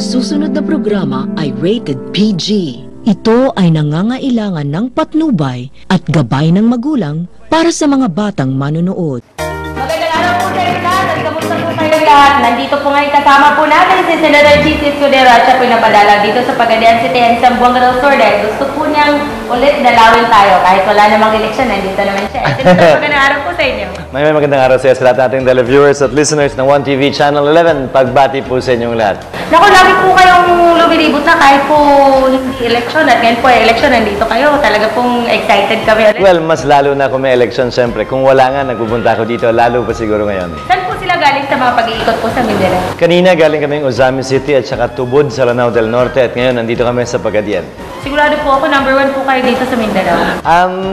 susunod na programa ay rated PG. Ito ay nangangailangan ng patnubay at gabay ng magulang para sa mga batang manonood. Magandang araw po sa inyo lahat at kamusta po kayo lahat. Nandito po ngayon kasama po natin si Senator G.C. Escudero at siya po napadala dito sa Pagadian City and Zamboanga del Sur dahil gusto po niyang ulit dalawin tayo kahit wala namang eleksyon, nandito naman siya. Senator, magandang araw po sa inyo. May magandang araw sa iyo sa lahat nating televiewers at listeners ng 1TV Channel 11. Pagbati po sa inyong lahat. Naku, lagi po kayong lumilibot na kahit po hindi eleksyon at ngayon po ay eleksyon, nandito kayo. Talaga pong excited kami ulit. Well, mas lalo na kung may eleksyon siyempre. Kung wala nga, nagpupunta ako dito, lalo pa siguro ngayon. Saan po sila galing sa mga pag-iikot po sa Mindanao? Kanina galing kaming Ozami City at saka Tubod sa Lanao del Norte at ngayon nandito kami sa Pagadian. Sigurado po ako, number 1 po kayo dito sa Mindanao.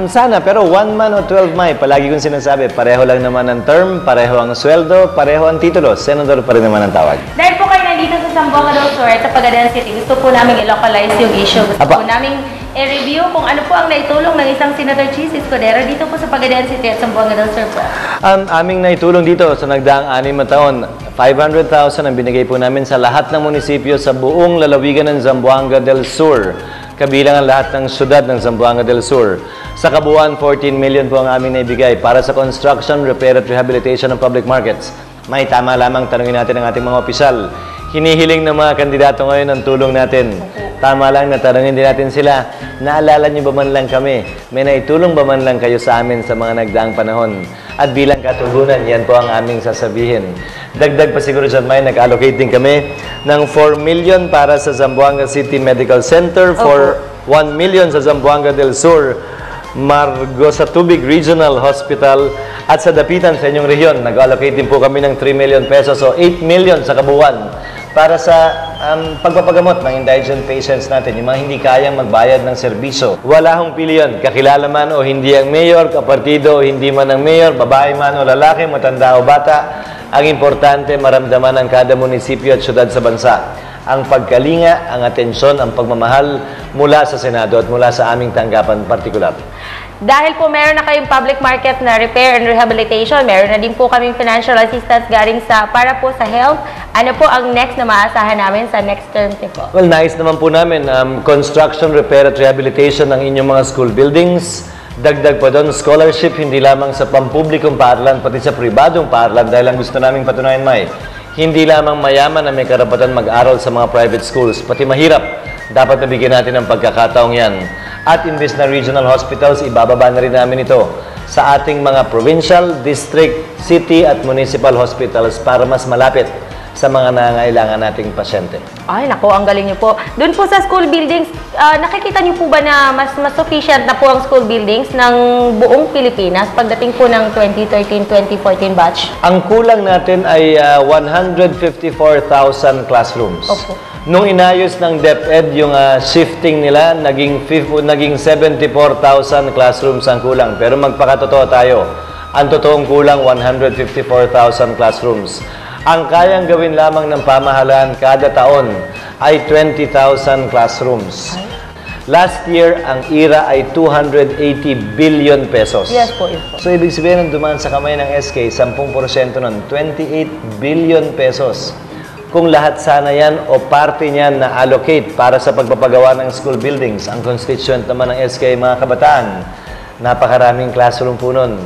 Sana, pero 1 man o 12 May, palagi kong sinasabi, pareho lang naman ang term, pareho ang sweldo, pareho ang titulo, senador pa rin naman ang tawag. Dahil po kayo nandito sa Zamboanga del Sur at sa Pagadian City, gusto po namin i-localize yung issue. Gusto po namin i-review kung ano po ang naitulong ng isang Senator G.C. Escudero dito po sa Pagadian City at Zamboanga del Sur po. Aming naitulong dito sa nagdaang 6 na taon, 500,000 ang binigay po namin sa lahat ng munisipyo sa buong lalawigan ng Zamboanga del Sur. Kabilang ang lahat ng syudad ng Zamboanga del Sur. Sa kabuuan, 14 million po ang aming naibigay para sa construction, repair at rehabilitation ng public markets. May tama lamang tanungin natin ang ating mga opisyal. Hinihiling ng mga kandidato ngayon ang tulong natin. Tama lang na tanungin din natin sila, naalala niyo ba man lang kami? May naitulong ba man lang kayo sa amin sa mga nagdaang panahon? At bilang katugunan, yan po ang aming sasabihin. Dagdag pa siguro dyan, may nag-allocate din kami ng 4 million para sa Zamboanga City Medical Center, for 1 million sa Zamboanga del Sur, Margo sa Tubig Regional Hospital, at sa Dapitan sa inyong rehiyon, nag-allocate din po kami ng 3 million pesos o 8 million sa kabuuan para sa pagpapagamot ng indigent patients natin, yung mga hindi kayang magbayad ng serbisyo. Wala hong pili yun, kakilala man o hindi ang mayor, kapartido o hindi man ang mayor, babae man o lalaki, matanda o bata. Ang importante, maramdaman ng kada munisipyo at syudad sa bansa ang pagkalinga, ang atensyon, ang pagmamahal mula sa Senado at mula sa aming tanggapan partikular. Dahil po meron na kayong public market na repair and rehabilitation, meron na din po kaming financial assistance galing para po sa health. Ano po ang next na maasahan namin sa next term po? Well, nice naman po namin. Construction, repair at rehabilitation ng inyong mga school buildings. Dagdag pa doon, scholarship hindi lamang sa pampublikong paaralan, pati sa pribadong paaralan dahil ang gusto naming patunayan hindi lamang mayaman na may karapatan mag-aral sa mga private schools, pati mahirap. Dapat nabigyan natin ng pagkakataong yan. At imbes na regional hospitals, ibababa na rin namin ito sa ating mga provincial, district, city at municipal hospitals para mas malapit sa mga nangangailangan nating pasyente. Ay, nako, ang galing niyo po. Doon po sa school buildings, nakikita niyo po ba na mas sufficient na po ang school buildings ng buong Pilipinas pagdating po ng 2013-2014 batch? Ang kulang natin ay 154,000 classrooms. Opo. Nung inayos ng DepEd yung shifting nila, naging 74,000 classrooms ang kulang. Pero magpakatotoo tayo, ang totoong kulang 154,000 classrooms. Ang kayang gawin lamang ng pamahalaan kada taon ay 20,000 classrooms. Last year, ang IRA ay 280 billion pesos. Yes po, yes po. So, ibig sabihin ng dumaan sa kamay ng SK, 10% nun, 28 billion pesos. Kung lahat sana yan o parte niyan na allocate para sa pagpapagawa ng school buildings, ang constituent naman ng SK, mga kabataan, napakaraming classroom po nun.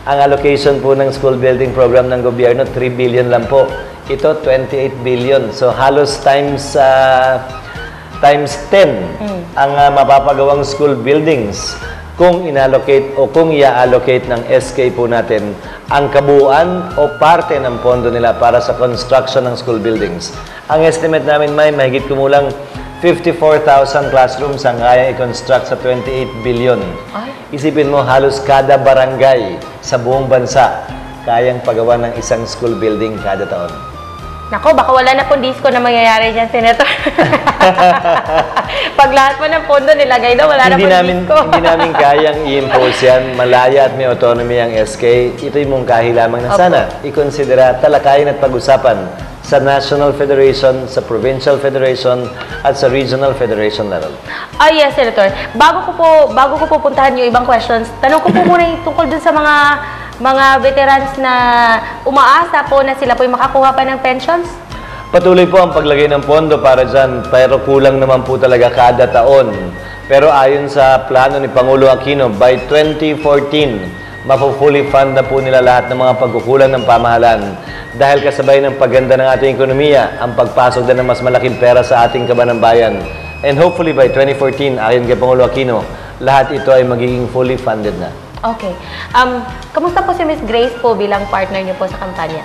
Ang allocation po ng school building program ng gobyerno, 3 billion lang po. Ito, 28 billion. So, halos times 10 ang mapapagawang school buildings kung inallocate o kung i-allocate ng SK po natin ang kabuuan o parte ng pondo nila para sa construction ng school buildings. Ang estimate namin may mahigit kumulang 54,000 classrooms ang kaya i-construct sa 28 billion. Isipin mo, halos kada barangay sa buong bansa kayang pagawa ng isang school building kada taon. Nako, baka wala na pong disco na mangyayari dyan, Senator. Pag lahat mo ng pondo nilagay daw, wala na pong disco. Hindi namin kayang i-impose yan. Malaya at may autonomy ang SK. Ito'y mungkahi lamang na sana ikonsidera, talakayin at pag-usapan sa National Federation, sa Provincial Federation, at sa Regional Federation level. Yes, Senator. Bago ko po puntahan yung ibang questions, tanong ko po muna yung tungkol dun sa mga veterans na umaasa po na sila po yung makakuha pa ng pensions. Patuloy po ang paglagay ng pondo para dyan, pero kulang naman po talaga kada taon. Pero ayon sa plano ni Pangulo Aquino, by 2014, mapo-fully fund na po nila lahat ng mga pagkukulang ng pamahalaan. Dahil kasabay ng pagganda ng ating ekonomiya, ang pagpasok din ng mas malaking pera sa ating kaban ng bayan. And hopefully by 2014, ayon kay Pangulo Aquino, lahat ito ay magiging fully funded na. Okay. Kamusta po si Miss Grace po bilang partner niyo po sa kampanya?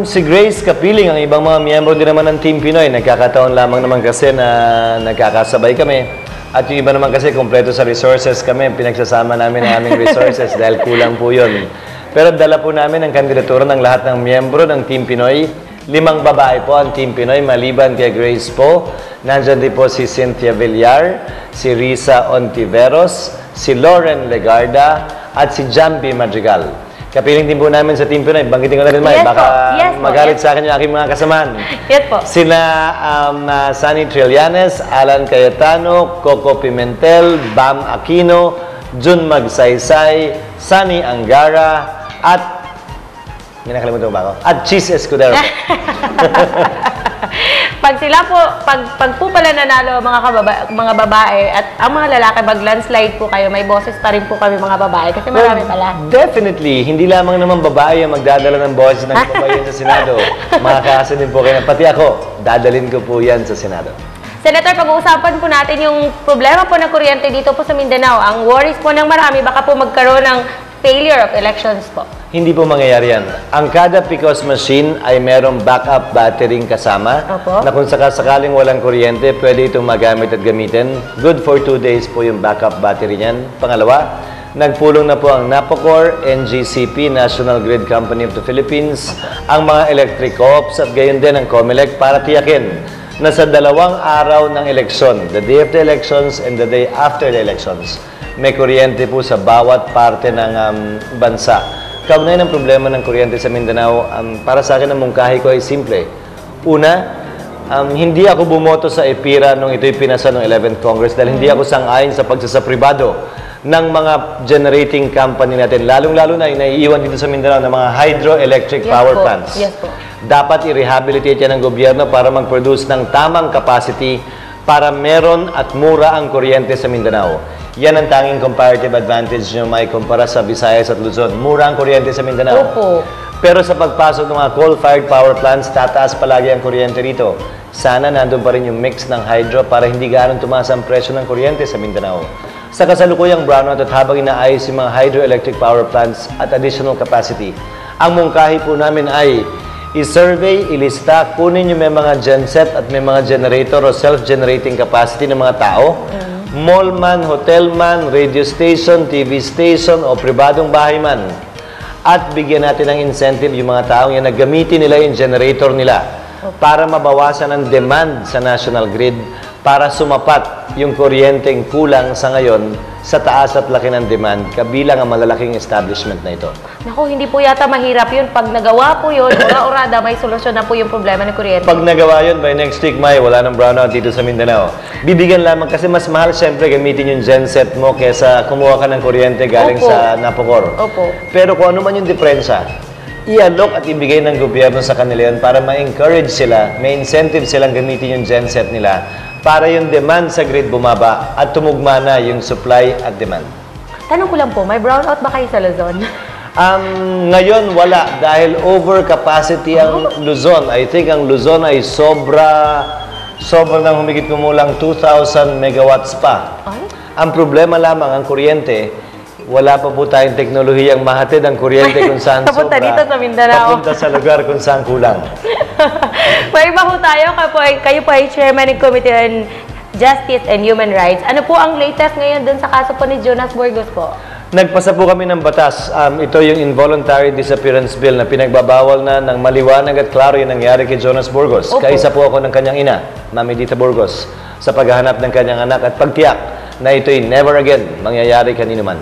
Si Grace kapiling, ang ibang mga miyembro din naman ng Team Pinoy. Nagkakataon lamang naman kasi na nagkakasabay kami. At yung iba naman kasi kompleto sa resources kami. Pinagsasama namin ang aming resources dahil kulang po yun. Pero dala po namin ang kandidatura ng lahat ng miyembro ng Team Pinoy. 5 babae po ang Team Pinoy, maliban kay Grace po. Nandyan din po si Cynthia Villar, si Risa Ontiveros, si Lauren Legarda, at si Jambi Madrigal. Kapiling din po namin sa Team Pinoy. Banggitin ko na rin, May. Yes Baka yes magalit sa akin yung aking mga kasamahan. Yes po. Sina Sunny Trillanes, Alan Cayetano, Coco Pimentel, Bam Aquino, Jun Magsaysay, Sunny Angara, at may nakalimutan ko ba ako? At Cheese Escudero. Pag sila po, pag po pala nanalo mga babae at ang mga lalaki, mag-landslide po kayo, may boses pa rin po kami mga babae kasi marami pala. Definitely. Hindi lamang naman babae ang magdadala ng boses ng kabayan sa Senado. Makakaasa din po kayo. Pati ako, dadalhin ko po yan sa Senado. Senator, pag-uusapan po natin yung problema po ng kuryente dito po sa Mindanao. Ang worries po ng marami, baka po magkaroon ng failure of elections po. Hindi po mangyayari yan. Ang kada PCOS machine ay merong backup battery kasama. Opo. Na kung sakaling walang kuryente, pwede itong magamit at gamitin. Good for 2 days po yung backup battery niyan. Pangalawa, nagpulong na po ang NAPOCOR, NGCP, National Grid Company of the Philippines, ang mga electric co-ops at gayon din ang COMELEC para tiyakin na sa 2 araw ng eleksyon, the day of the elections and the day after the elections, may kuryente po sa bawat parte ng bansa. Kaugnay ng problema ng kuryente sa Mindanao, para sa akin ang mungkahi ko ay simple. Una, hindi ako bumoto sa EPIRA nung ito'y pinasa ng 11th Congress dahil hindi ako sang-ayon sa pagsasapribado ng mga generating company natin. Lalong-lalo na yung naiiwan dito sa Mindanao ng mga hydroelectric power plants. Yes po. Dapat i-rehabilitate yan ng gobyerno para mag-produce ng tamang capacity para meron at mura ang kuryente sa Mindanao. Yan ang tanging comparative advantage nyo may kumpara sa Visayas at Luzon. Mura ang kuryente sa Mindanao. Opo. Pero sa pagpasok ng mga coal-fired power plants, tataas palagi ang kuryente rito. Sana nandun pa rin yung mix ng hydro para hindi gaano tumaas ang presyo ng kuryente sa Mindanao. Sa kasalukuyang brownout at habang inaayos yung mga hydroelectric power plants at additional capacity, ang mungkahi po namin ay i-survey, ilista, kunin yung may mga genset at may mga generator o self-generating capacity ng mga tao, mall man, hotel man, radio station, TV station o pribadong bahay man. At bigyan natin ng incentive yung mga taong yan na gamitin nila yung generator nila para mabawasan ang demand sa national grid para sumapat yung kuryenteng kulang sa ngayon sa taas at laki ng demand kabilang ang malalaking establishment na ito. Naku, hindi po yata mahirap yun. Pag nagawa po yun, ura-urada, may solusyon na po yung problema ng kuryente. Pag nagawa yun, by next week, May, wala nang brownout dito sa Mindanao. Bibigyan lamang kasi mas mahal siyempre gamitin yung genset mo kesa kumuha ka ng kuryente galing Opo. sa NAPOCOR. Opo. Pero kung ano man yung diferensya, i-alok at ibigay ng gobyerno sa kanila yun para ma-encourage sila, may incentive silang gamitin yung genset nila para yung demand sa grid bumaba at tumugma na yung supply at demand. Tanong ko lang po, may brownout ba kayo sa Luzon? Ngayon wala dahil overcapacity ang Luzon. I think ang Luzon ay sobra nang humigit kumulang 2,000 megawatts pa. Ay? Ang problema lamang ang kuryente, wala pa po tayong teknolohiyang mahatid ang kuryente kung saan Papunta sobra. dito sa Mindanao. Papunta sa lugar kung saan kulang. May iba po tayo, kayo po ay Chairman ng Committee on Justice and Human Rights. Ano po ang latest ngayon dun sa kaso po ni Jonas Burgos po? Nagpasa po kami ng batas. Ito yung Involuntary Disappearance Bill na pinagbabawal na ng maliwanag at klaro yung nangyari kay Jonas Burgos. Opo. Kaisa po ako ng kanyang ina, Mami Dita Burgos, sa paghahanap ng kanyang anak at pagtiyak na ito'y never again mangyayari kanino man.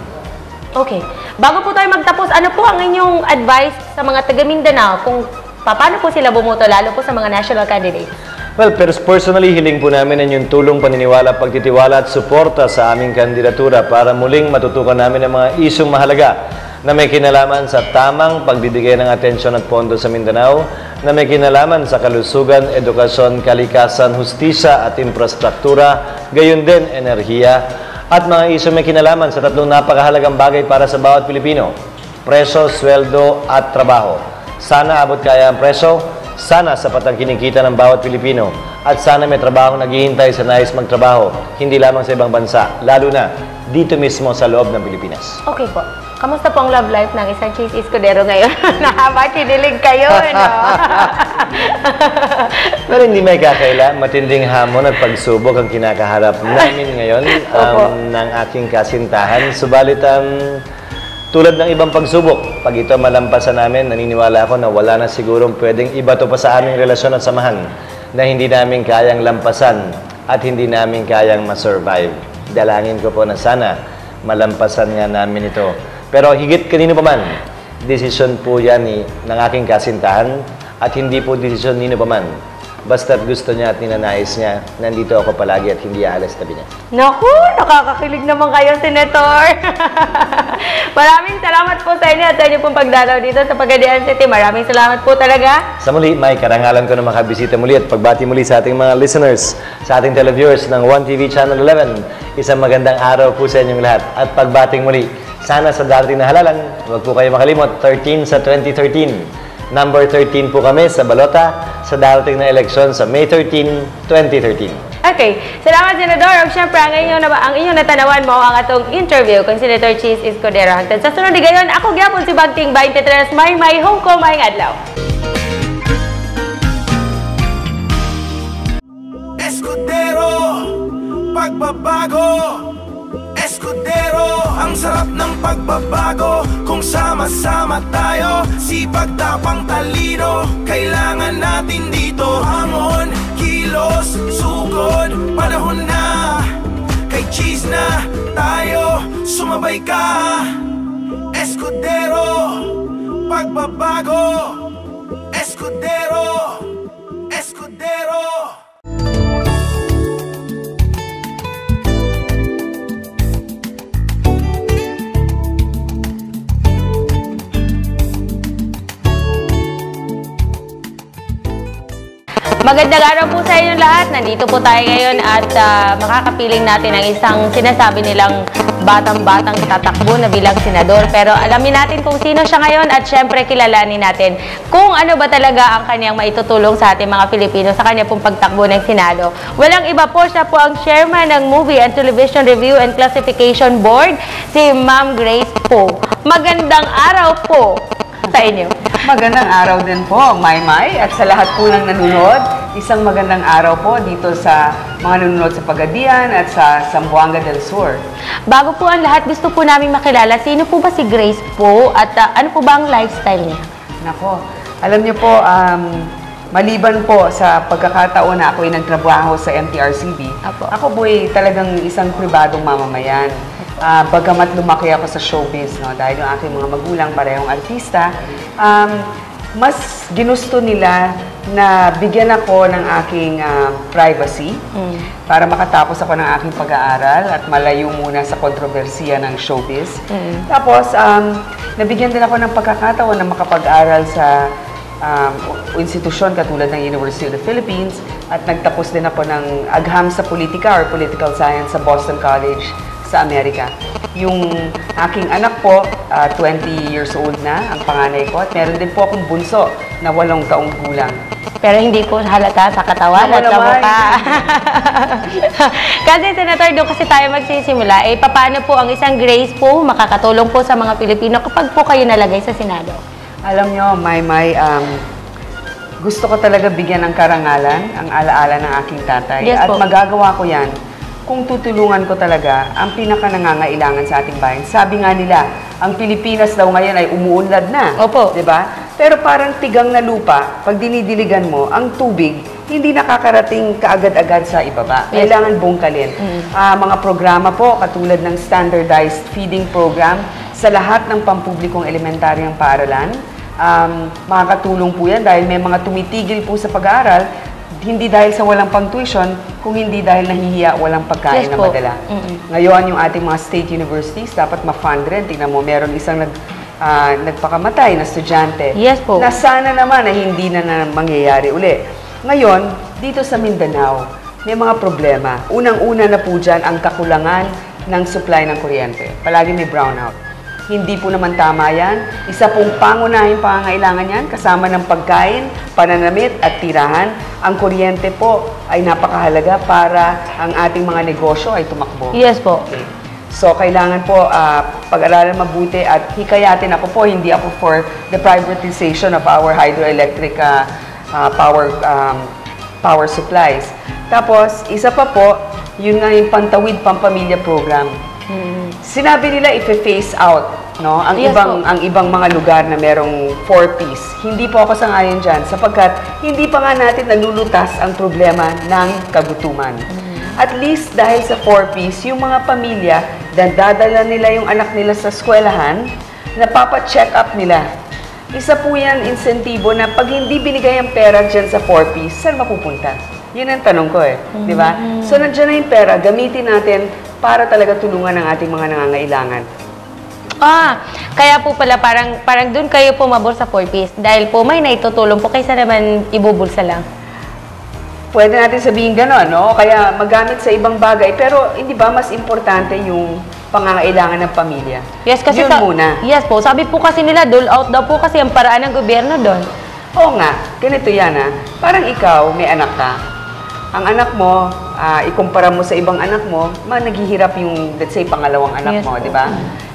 Okay. Bago po tayo magtapos, ano po ang inyong advice sa mga taga Mindanao kung paano po sila bumoto, lalo po sa mga national candidates? Well, pero personally, hiling po namin ang yung tulong, paniniwala, pagtitiwala at suporta sa aming kandidatura para muling matutukan namin ang mga isyong mahalaga na may kinalaman sa tamang pagbibigay ng atensyon at pondo sa Mindanao, na may kinalaman sa kalusugan, edukasyon, kalikasan, hustisya at infrastruktura, gayon din enerhiya, at mga isyu may kinalaman sa tatlong napakahalagang bagay para sa bawat Pilipino: presyo, sweldo at trabaho. Sana abot kaya ang presyo, sana sapat ang kinikita ng bawat Pilipino, at sana may trabaho naghihintay sa nais magtrabaho, hindi lamang sa ibang bansa, lalo na dito mismo sa loob ng Pilipinas. Okay po. Kamusta po ang love life ng isang Cheese Escudero ngayon? Nahaba, kinilig kayo, no? Pero hindi may kakaila, matinding hamon at pagsubok ang kinakaharap namin ngayon ng aking kasintahan. Subalit tulad ng ibang pagsubok, pag ito malampasan namin, naniniwala ako na wala na sigurong pwedeng iba to pa sa aming relasyon at samahan na hindi namin kayang lampasan at hindi namin kayang masurvive. Dalangin ko po na sana malampasan nga namin ito. Pero higit kanino pa man, desisyon po yan ng aking kasintahan at hindi po desisyon nino pa man. Basta't gusto niya at ninanais niya, nandito ako palagi at hindi aalis tabi niya. Naku, nakakakilig naman kayo, Senator. Maraming salamat po sa inyo at sa inyo pong pagdalaw dito sa Pagadian City. Maraming salamat po talaga. Sa muli, may karangalan ko na makabisita muli at pagbati muli sa ating mga listeners, sa ating televiewers ng 1TV Channel 11. Isang magandang araw po sa inyong lahat at pagbating muli. Sana sa darating na halalan, huwag po kayo makalimot, 13 sa 2013. Number 13 po kami sa balota sa darating na eleksyon sa May 13, 2013. Okay. Salamat, Senador. Og syempre, ang inyong natanawan mo ang atong interview kung Senator Cheese Escudero. Hangtod sa sunod gayon, ako gyapon si Bagting 23, may home ko, may adlaw. Escudero, pagbabago. Escudero, ang sarap ng pagbabago. Kung sama-sama tayo, sipag, tapang, talino, kailangan natin dito. Hamon, kilos, sugod, panahon na. Kay Cheese na tayo, sumabay ka. Escudero, pagbabago. Escudero, Escudero. Magandang araw po sa inyo lahat. Nandito po tayo ngayon at makakapiling natin ang isang sinasabi nilang batang-batang tatakbo na bilang senador. Pero alamin natin kung sino siya ngayon at syempre kilalanin natin kung ano ba talaga ang kanyang maitutulong sa ating mga Pilipino sa kanya pong pagtakbo ng Senado. Walang iba po, siya po ang chairman ng Movie and Television Review and Classification Board, si Ma'am Grace Po. Magandang araw po sa inyo. Magandang araw din po, Maymay, at sa lahat po ng nanonood, isang magandang araw po dito sa mga nanonood sa Pagadian at sa Zamboanga del Sur. Bago po ang lahat, gusto po namin makilala, sino po ba si Grace po at ano po ba ang lifestyle niya? Nako, alam niyo po, maliban po sa pagkakataon na ako ay nagtrabaho sa MTRCB, Apo. ako po ay talagang isang pribadong mamamayan. Bagamat lumaki ako sa showbiz, no, dahil yung aking mga magulang parehong artista, mas ginusto nila na bigyan ako ng aking privacy para makatapos ako ng aking pag-aaral at malayo muna sa kontrobersiya ng showbiz. Tapos, nabigyan din ako ng pagkakataon na makapag-aral sa institusyon katulad ng University of the Philippines at nagtapos din ako ng agham sa politika or political science sa Boston College sa Amerika. Yung aking anak po, 20 years old na, ang panganay ko, at meron din po akong bunso na 8 taong gulang. Pero hindi po halata sa katawan at sa mukha. Kasi, Senator, doon kasi tayo magsisimula, paano po ang isang Grace po makakatulong po sa mga Pilipino kapag po kayo nalagay sa Senado? Alam nyo, Maymay, gusto ko talaga bigyan ng karangalan ang alaala ng aking tatay. Yes, at po. magagawa ko yan kung tutulungan ko talaga ang pinaka-nangangailangan sa ating bayan. Sabi nga nila, ang Pilipinas daw ngayon ay umuunlad na. Opo. Diba? Pero parang tigang na lupa, pag dinidiligan mo, ang tubig, hindi nakakarating kaagad-agad sa ibaba. Yes. Kailangan bungkalin. Mga programa po, katulad ng standardized feeding program sa lahat ng pampublikong elementaryang paaralan. Makakatulong po yan dahil may mga tumitigil po sa pag-aaral, hindi dahil sa walang pang-tuition, kung hindi dahil nahihiya, walang pagkain Yes na po. madala. Ngayon, yung ating mga state universities, dapat ma-fund rin. Tingnan mo, meron isang nagpakamatay na estudyante. Yes po. Na sana naman na hindi na mangyayari uli. Ngayon, dito sa Mindanao, may mga problema. Unang-una na po dyan ang kakulangan ng supply ng kuryente. Palagi may brownout. Hindi po naman tama yan. Isa pong pangunahing pangangailangan yan, kasama ng pagkain, pananamit at tirahan. Ang kuryente po ay napakahalaga para ang ating mga negosyo ay tumakbo. Yes po. Okay. So, kailangan po pag-aralan mabuti at hikayatin ako po, hindi ako for the privatization of our hydroelectric power supplies. Tapos, isa pa po, yun nga yung Pantawid Pampamilya Program. Sinabi nila i-phase out, no? Ang Yes, ibang mga lugar na merong 4-piece. Hindi po ako sangayon diyan sapagkat hindi pa nga natin nalulutas ang problema ng kagutuman. At least dahil sa 4-piece, yung mga pamilya dadala nila yung anak nila sa eskwelahan, napapa-check up nila. Isa po yan insentibo na pag hindi binigay ang pera dyan sa 4-piece, saan mapupunta? Yun ang tanong ko di ba? So nandiyan na yung pera, gamitin natin para talaga tulungan ang ating mga nangangailangan. Kaya po pala parang doon kayo pumabor sa 4-piece dahil po may naitutulong po kaysa naman ibubulsa lang. Pwede natin sabihin gano'n, no? Kaya magamit sa ibang bagay, pero hindi ba mas importante yung pangangailangan ng pamilya? Yes, kasi yun muna. Yes po, sabi po kasi nila dole out daw po kasi ang paraan ng gobyerno doon. Oo nga, ganito yan Parang ikaw, may anak ka. Ang anak mo, ikumpara mo sa ibang anak mo, naghihirap yung, let's say, pangalawang anak mo, di ba?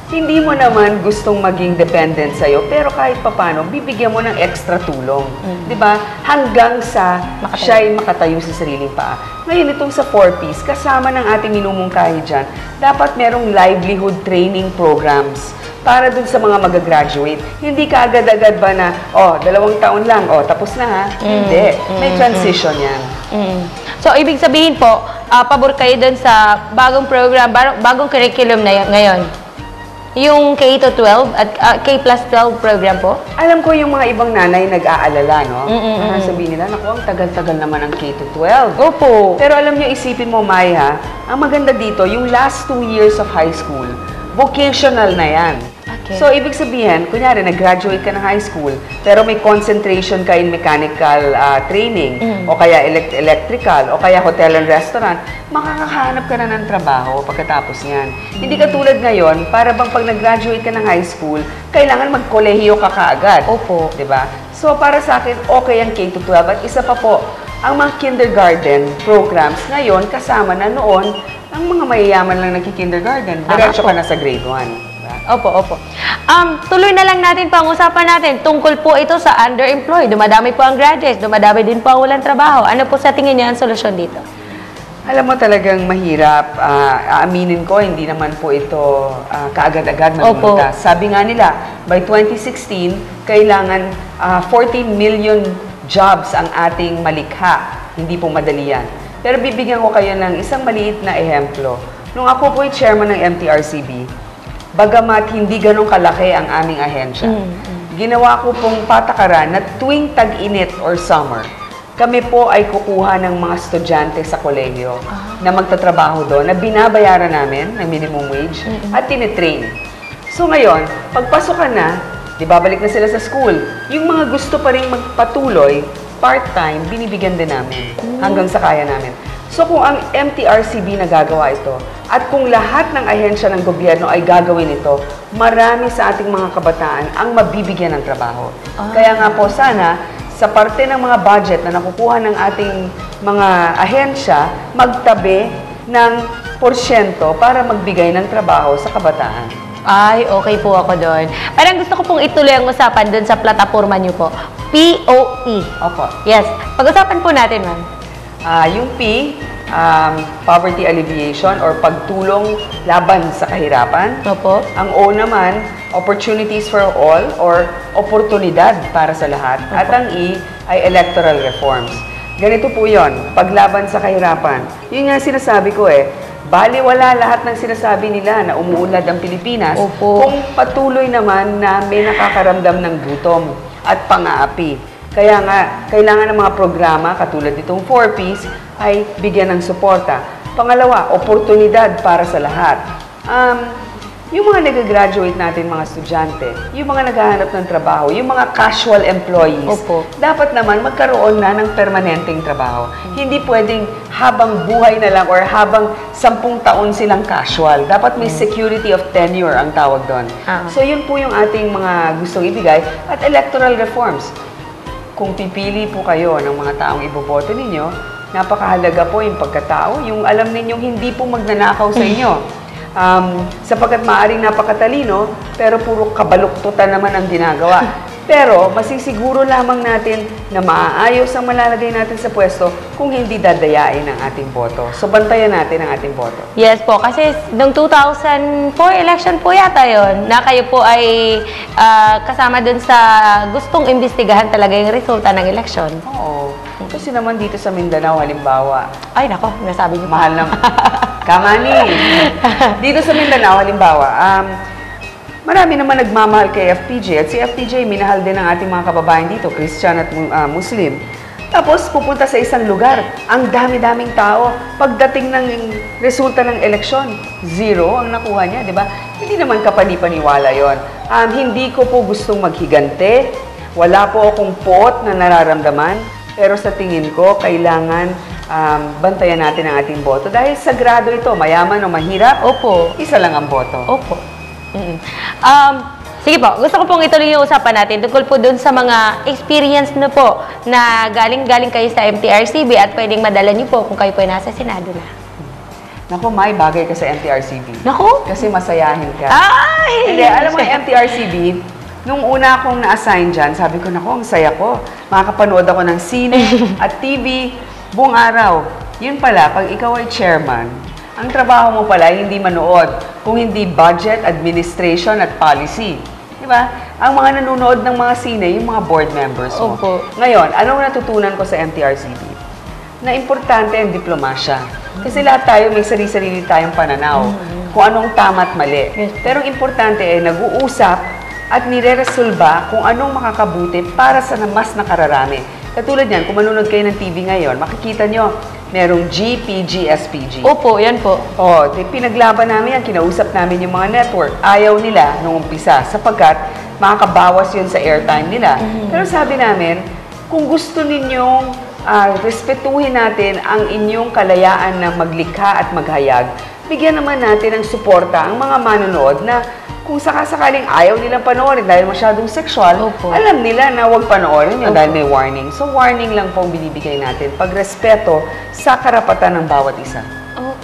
Hindi mo naman gustong maging dependent sa'yo, pero kahit papano, bibigyan mo ng extra tulong. Di ba? Hanggang sa siya ay makatayo sa sariling paa. Ngayon, itong sa 4-piece, kasama ng ating minumungkahi dyan, dapat merong livelihood training programs para dun sa mga mag-graduate. Hindi ka agad-agad ba na, 2 taon lang, tapos na Hindi. May transition yan. So, ibig sabihin po, pabor kayo dun sa bagong program, bagong curriculum na ngayon. Yung K-12 at K+12 program po? Alam ko yung mga ibang nanay nag-aalala, no? Sabihin nila, naku, ang tagal-tagal naman ang K-12. Opo. Pero alam nyo, isipin mo, Maya, ang maganda dito, yung last 2 years of high school, vocational na yan. Okay. So, ibig sabihin, kunyari, nag-graduate ka ng high school, pero may concentration ka in mechanical training, o kaya electrical, o kaya hotel and restaurant, makakahanap ka na ng trabaho pagkatapos niyan. Hindi ka tulad ngayon, para bang pag nag-graduate ka ng high school, kailangan mag-kolehiyo ka kaagad. Opo. Diba? So, para sa akin, okay ang K-12. At isa pa po, ang mga kindergarten programs ngayon, kasama na noon, ang mga mayayaman lang nagki-kindergarten. Diretso ka na sa grade 1. Opo. Tuloy na lang natin pang-usapan natin. Tungkol po ito sa underemployed. Dumadami po ang graduates, dumadami din po ang walang trabaho. Ano po sa tingin niyo ang solusyon dito? Alam mo talagang mahirap. Aaminin ko, hindi naman po ito kaagad-agad malulutas. Sabi nga nila, by 2016, kailangan 14 million jobs ang ating malikha. Hindi po madali yan. Pero bibigyan ko kayo ng isang maliit na ehemplo. Nung ako po ay chairman ng MTRCB, bagamat hindi ganong kalaki ang aming ahensya, ginawa ko pong patakaran na tuwing tag-init or summer, kami po ay kukuha ng mga estudyante sa kolehiyo na magtatrabaho doon, na binabayaran namin ng minimum wage at tinitrain. So ngayon, pagpasok ka na, di babalik na sila sa school. Yung mga gusto pa rin magpatuloy, part-time, binibigyan din namin hanggang sa kaya namin. So kung ang MTRCB nagagawa ito, at kung lahat ng ahensya ng gobyerno ay gagawin ito, marami sa ating mga kabataan ang mabibigyan ng trabaho. Kaya nga po sana, sa parte ng mga budget na nakukuha ng ating mga ahensya, magtabi ng porsyento para magbigay ng trabaho sa kabataan. Ay, okay po ako doon. Parang gusto ko pong ituloy ang usapan doon sa plataforma niyo po. POE. Opo. Yes. Pag-usapan po natin, ma'am. Yung P, poverty alleviation or pagtulong laban sa kahirapan. Opo. Ang O naman, opportunities for all or oportunidad para sa lahat. At ang E ay electoral reforms. Ganito po yon, paglaban sa kahirapan. Yun nga sinasabi ko baliwala lahat ng sinasabi nila na umuunlad ang Pilipinas. Opo. Kung patuloy naman na may nakakaramdam ng gutom at pang-aapi. Kaya nga, kailangan ng mga programa katulad itong 4-piece ay bigyan ng suporta. Pangalawa, oportunidad para sa lahat. yung mga nag-graduate natin mga estudyante, yung mga naghahanap ng trabaho, yung mga casual employees, Opo. dapat naman magkaroon na ng permanenteng trabaho. Hindi pwedeng habang buhay na lang or habang 10 taon silang casual. Dapat may security of tenure ang tawag doon. So yun po yung ating mga gustong ibigay at electoral reforms. Kung pipili po kayo ng mga taong iboboto ninyo, napakahalaga po yung pagkatao, yung alam ninyong hindi po magnanakaw sa inyo. Sapagkat maaaring napakatalino, pero puro kabaluktutan naman ang ginagawa. Pero masisiguro lamang natin na maaayos ang malalagay natin sa pwesto kung hindi dadayain ang ating boto. So bantayan natin ang ating boto. Yes po, kasi noong 2004 election po yata yon na kayo po ay kasama dun sa gustong imbestigahan talaga yung resulta ng eleksyon. Oo. Kasi naman dito sa Mindanao, halimbawa, Ay, nako, nasabi niyo pa. mahal ng kamani. Dito sa Mindanao, halimbawa, marami naman nagmamahal kay FPJ at si FPJ minahal din ng ating mga kababayan dito, Christian at Muslim. Tapos pupunta sa isang lugar, ang dami-daming tao. Pagdating ng resulta ng eleksyon, 0 ang nakuha niya, di ba? Hindi naman kapani-paniwala yon. Hindi ko po gustong maghigante, wala po akong pot na nararamdaman, pero sa tingin ko, kailangan bantayan natin ang ating boto. Dahil sagrado ito, mayaman o mahirap, Opo. isa lang ang boto. Opo. Sige po, gusto ko pong ituloy yung usapan natin tungkol po dun sa mga experience na po na galing kayo sa MTRCB at pwedeng madala niyo po kung kayo po ay nasa Senado na. Naku, may bagay ka sa MTRCB. Naku! Kasi masayahin ka. Ay! Hindi, alam mo yung MTRCB, nung una akong na-assign dyan, sabi ko, naku, ang saya ko. Makakapanood ako ng sine at TV buong araw. Yun pala, pag ikaw ay chairman, ang trabaho mo pala hindi manood, kung hindi budget, administration at policy. Di ba? Ang mga nanonood ng mga sine, yung mga board members mo. Opo. Ngayon, anong natutunan ko sa MTRCB? Na importante ang diplomasya. Kasi lahat tayo may sarili-sarili tayong pananaw kung anong tama at mali. Pero ang importante ay nag-uusap at nire-resolba kung anong makakabuti para sa mas nakararami. Katulad yan, kung manonood kayo ng TV ngayon, makikita nyo, merong GPG, SPG. Opo, yan po. Pinaglaban namin yan, kinausap namin yung mga network. Ayaw nila nung umpisa sapagkat makakabawas yun sa airtime nila. Pero sabi namin, kung gusto ninyong respetuhin natin ang inyong kalayaan na maglikha at maghayag, bigyan naman natin ng suporta ang mga manonood na kung sakasakaling ayaw nilang panoorin dahil masyadong sexual, Opo. alam nila na huwag panoorin yun dahil may warning. So warning lang po ang binibigay natin, pagrespeto sa karapatan ng bawat isa.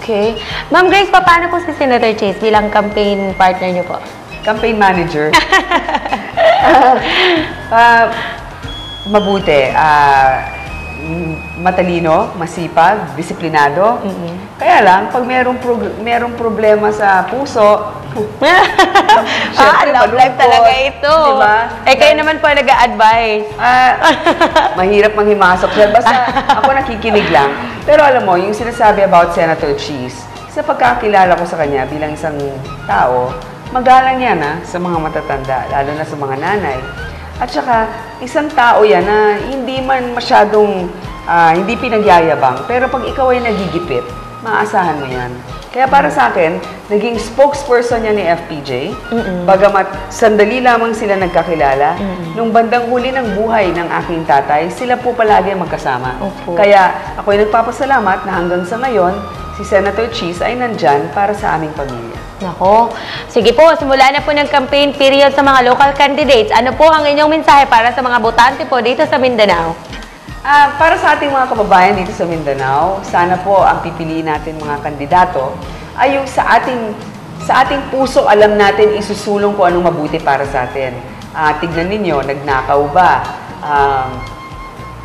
Okay. Ma'am Grace, paano po si Senator Chase bilang campaign partner niyo po? Campaign manager. Mabuti. Matalino, masipag, disiplinado. Kaya lang, pag merong problema sa puso, love life talaga ito. Diba? Kayo naman po nag-a-advise. Mahirap manghimasok siya. Basta ako nakikinig lang. Pero alam mo, yung sinasabi about Senator Cheese, sa pagkakilala ko sa kanya bilang isang tao, magalang yan sa mga matatanda, lalo na sa mga nanay. At saka, isang tao yan na hindi man masyadong, hindi pinagyayabang, pero pag ikaw ay nagigipit, maasahan mo yan. Kaya para sa akin, naging spokesperson niya ni FPJ, bagamat sandali lamang sila nagkakilala, nung bandang huli ng buhay ng aking tatay, sila po palagi magkasama. Opo. Kaya ako'y nagpapasalamat na hanggang sa ngayon, si Senator Cheese ay nandyan para sa aming pamilya. Nako. Sige po, simula na po ng campaign period sa mga local candidates. Ano po ang inyong mensahe para sa mga botante po dito sa Mindanao? Para sa ating mga kababayan dito sa Mindanao, sana po ang pipiliin natin mga kandidato ay yung sa ating puso alam natin isusulong kung anong mabuti para sa atin. Tignan ninyo, nagnakaw ba?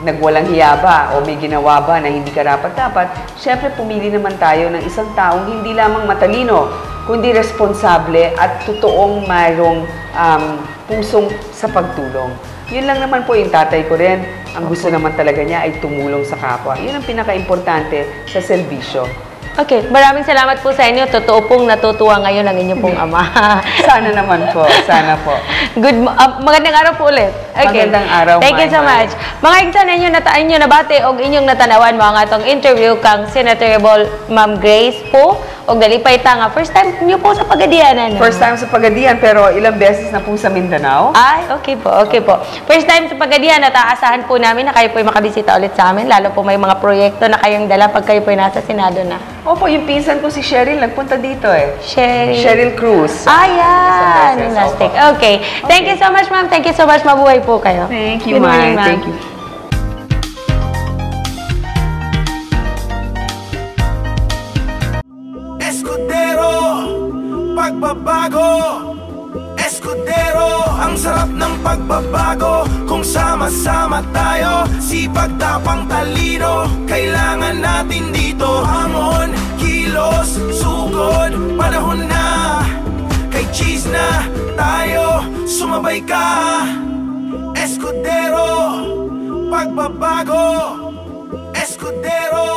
Nagwalang hiya ba? O may ginawa ba na hindi karapat-dapat? Siyempre, pumili naman tayo ng isang taong hindi lamang matalino, kundi responsable at totoong mayroong pusong sa pagtulong. Yun lang naman po yung tatay ko rin. Ang gusto naman talaga niya ay tumulong sa kapwa. Yun ang pinaka-importante sa serbisyo. Okay, maraming salamat po sa inyo. Totoo pong natutuwa ngayon ang inyong pong ama. Sana naman po. Sana po. Magandang araw po ulit. Okay. Magandang araw, Thank you so Maymay. much. Mga igsan inyo nabate o inyong natanawan mga atong interview kang Senator Ma'am Grace po og dalipay ta nga. First time niyo po sa Pagadian, ano? First time sa Pagadian, pero ilang beses na po sa Mindanao. Ay, okay po, okay po. First time sa Pagadian at aasahan po namin na kayo po'y makabisita ulit sa amin, lalo po may mga proyekto na kayong dala pag kayo po'y nasa Senado na. Opo, yung pinsan ko si Cheryl, nagpunta dito eh. Cheryl Cruz. Ayan, Isang beses, fantastic. opo. Okay. Thank you so much, ma'am. Thank you so much. Mabuhay po kayo. Thank you, Good morning, ma'am. Thank you. Escudero, pagbabago. Escudero, ang sarap ng pagbabago. Kung sama-sama tayo, sipag, tapang, talino. Kailangan natin dito hamon, kilos, sugod. Panahon na, kay cheese na tayo. Sumabay ka. Escudero, pagbabago. Escudero.